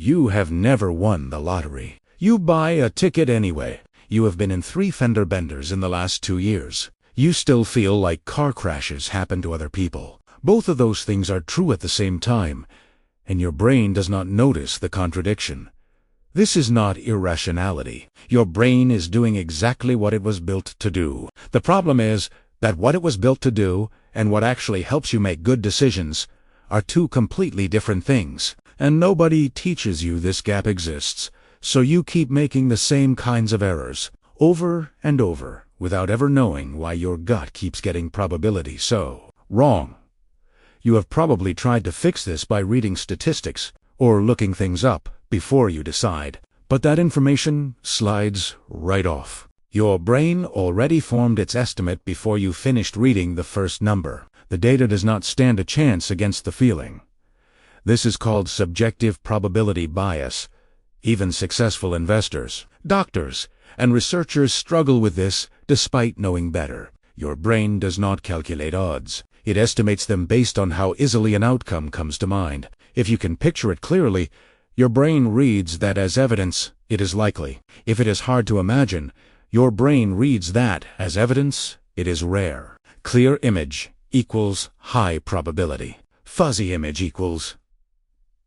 You have never won the lottery. You buy a ticket anyway. You have been in 3 fender benders in the last 2 years. You still feel like car crashes happen to other people. Both of those things are true at the same time, and your brain does not notice the contradiction. This is not irrationality. Your brain is doing exactly what it was built to do. The problem is that what it was built to do and what actually helps you make good decisions are 2 completely different things. And nobody teaches you this gap exists, so you keep making the same kinds of errors over and over without ever knowing why your gut keeps getting probability so wrong. You have probably tried to fix this by reading statistics or looking things up before you decide, but that information slides right off. Your brain already formed its estimate before you finished reading the first number. The data does not stand a chance against the feeling. This is called subjective probability bias. Even successful investors, doctors, and researchers struggle with this despite knowing better. Your brain does not calculate odds. It estimates them based on how easily an outcome comes to mind. If you can picture it clearly, your brain reads that as evidence, it is likely. If it is hard to imagine, your brain reads that as evidence, it is rare. Clear image equals high probability. Fuzzy image equals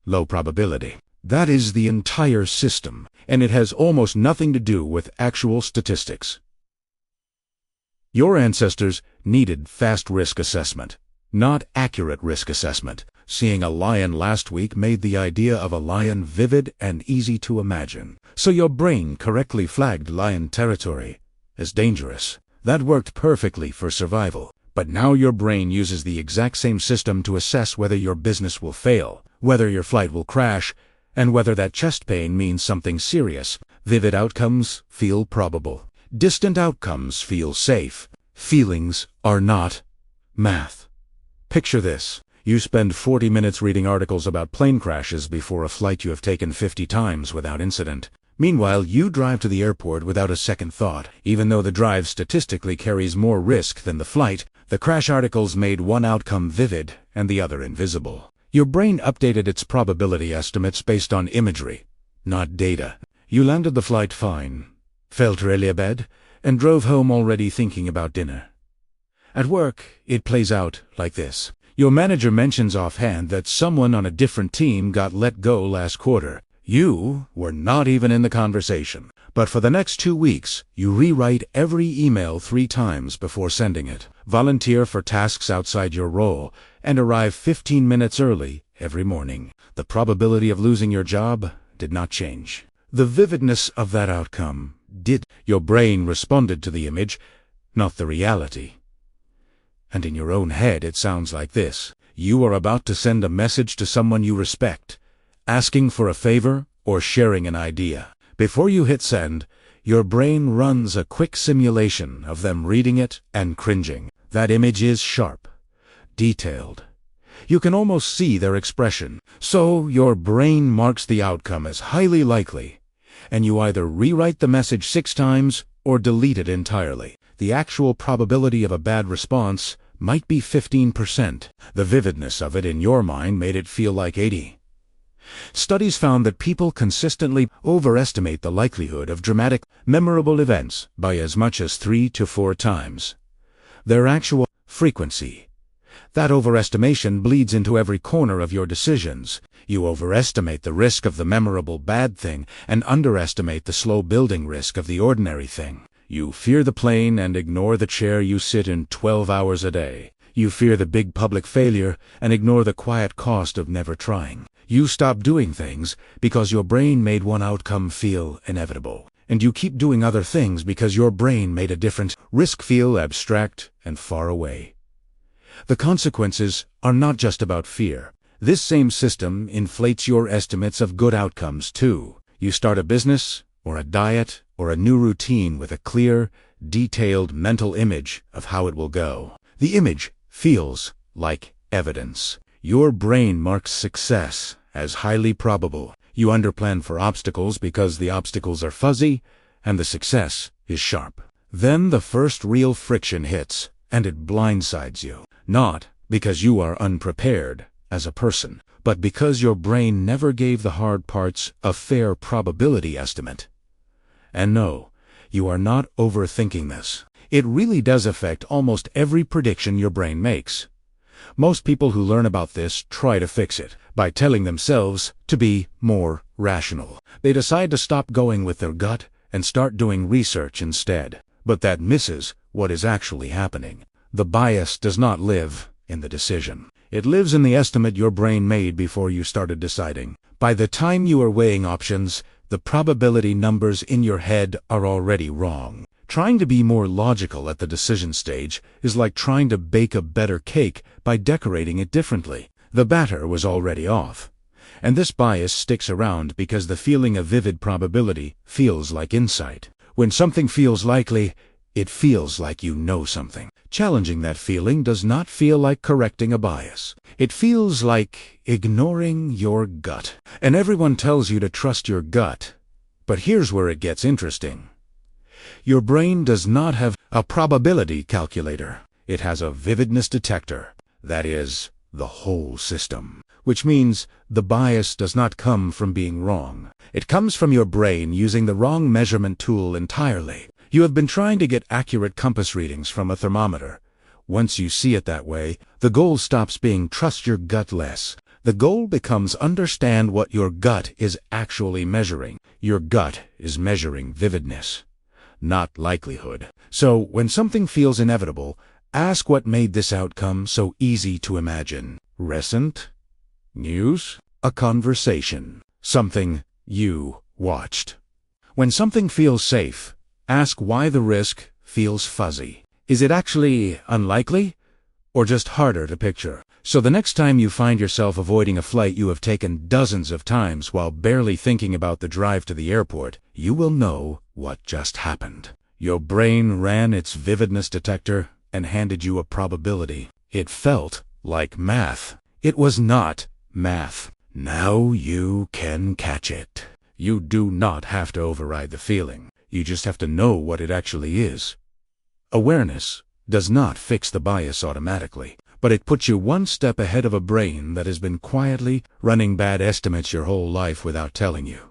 low probability. That is the entire system, and it has almost nothing to do with actual statistics. Your ancestors needed fast risk assessment, not accurate risk assessment. Seeing a lion last week made the idea of a lion vivid and easy to imagine. So your brain correctly flagged lion territory as dangerous. That worked perfectly for survival. But now your brain uses the exact same system to assess whether your business will fail, whether your flight will crash, and whether that chest pain means something serious. Vivid outcomes feel probable. Distant outcomes feel safe. Feelings are not math. Picture this. You spend 40 minutes reading articles about plane crashes before a flight you have taken 50 times without incident. Meanwhile, you drive to the airport without a second thought. Even though the drive statistically carries more risk than the flight, the crash articles made one outcome vivid and the other invisible. Your brain updated its probability estimates based on imagery, not data. You landed the flight fine, felt really bad, and drove home already thinking about dinner. At work, it plays out like this. Your manager mentions offhand that someone on a different team got let go last quarter. You were not even in the conversation. But for the next 2 weeks, you rewrite every email 3 times before sending it, volunteer for tasks outside your role, and arrive 15 minutes early every morning. The probability of losing your job did not change. The vividness of that outcome did. Your brain responded to the image, not the reality. And in your own head it sounds like this. You are about to send a message to someone you respect, asking for a favor or sharing an idea. Before you hit send, your brain runs a quick simulation of them reading it and cringing. That image is sharp, detailed. You can almost see their expression. So your brain marks the outcome as highly likely, and you either rewrite the message 6 times or delete it entirely. The actual probability of a bad response might be 15%. The vividness of it in your mind made it feel like 80. Studies found that people consistently overestimate the likelihood of dramatic, memorable events by as much as 3 to 4 times their actual frequency. That overestimation bleeds into every corner of your decisions. You overestimate the risk of the memorable bad thing and underestimate the slow-building risk of the ordinary thing. You fear the plane and ignore the chair you sit in 12 hours a day. You fear the big public failure and ignore the quiet cost of never trying. You stop doing things because your brain made one outcome feel inevitable. And you keep doing other things because your brain made a different risk feel abstract and far away. The consequences are not just about fear. This same system inflates your estimates of good outcomes too. You start a business, or a diet, or a new routine with a clear, detailed mental image of how it will go. The image feels like evidence. Your brain marks success as highly probable. You underplan for obstacles because the obstacles are fuzzy, and the success is sharp. Then the first real friction hits, and it blindsides you. Not because you are unprepared as a person, but because your brain never gave the hard parts a fair probability estimate. And no, you are not overthinking this. It really does affect almost every prediction your brain makes. Most people who learn about this try to fix it by telling themselves to be more rational. They decide to stop going with their gut and start doing research instead. But that misses what is actually happening. The bias does not live in the decision. It lives in the estimate your brain made before you started deciding. By the time you are weighing options, the probability numbers in your head are already wrong. Trying to be more logical at the decision stage is like trying to bake a better cake by decorating it differently. The batter was already off. And this bias sticks around because the feeling of vivid probability feels like insight. When something feels likely, it feels like you know something. Challenging that feeling does not feel like correcting a bias. It feels like ignoring your gut. And everyone tells you to trust your gut. But here's where it gets interesting. Your brain does not have a probability calculator. It has a vividness detector. That is, the whole system. Which means the bias does not come from being wrong. It comes from your brain using the wrong measurement tool entirely. You have been trying to get accurate compass readings from a thermometer. Once you see it that way, the goal stops being trust your gut less. The goal becomes understand what your gut is actually measuring. Your gut is measuring vividness, not likelihood. So when something feels inevitable, ask what made this outcome so easy to imagine. Recent? News? A conversation? Something you watched? When something feels safe, ask why the risk feels fuzzy. Is it actually unlikely, or just harder to picture? So the next time you find yourself avoiding a flight you have taken dozens of times while barely thinking about the drive to the airport, you will know what just happened. Your brain ran its vividness detector and handed you a probability. It felt like math. It was not math. Now you can catch it. You do not have to override the feeling. You just have to know what it actually is. Awareness does not fix the bias automatically, but it puts you one step ahead of a brain that has been quietly running bad estimates your whole life without telling you.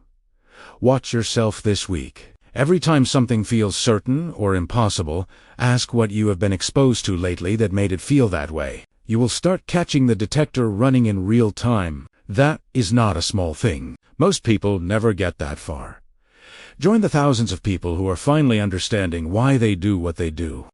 Watch yourself this week. Every time something feels certain or impossible, ask what you have been exposed to lately that made it feel that way. You will start catching the detector running in real time. That is not a small thing. Most people never get that far. Join the thousands of people who are finally understanding why they do what they do.